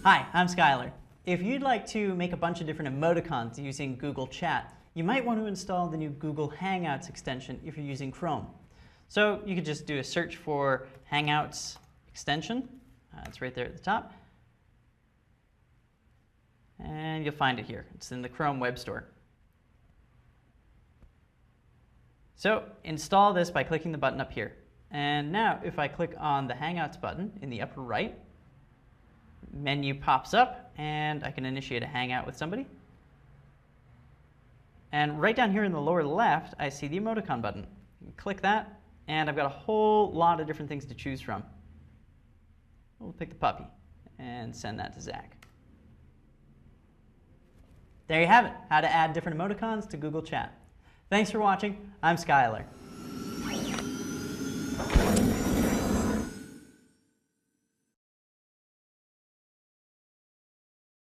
Hi, I'm Skylar. If you'd like to make a bunch of different emoticons using Google Chat, you might want to install the new Google Hangouts extension if you're using Chrome. So you could just do a search for Hangouts extension. It's right there at the top. And you'll find it here. It's in the Chrome Web Store. So install this by clicking the button up here. And now if I click on the Hangouts button in the upper right, menu pops up and I can initiate a hangout with somebody. And right down here in the lower left, I see the emoticon button. Click that and I've got a whole lot of different things to choose from. We'll pick the puppy and send that to Zach. There you have it, how to add different emoticons to Google Chat. Thanks for watching. I'm Skylar.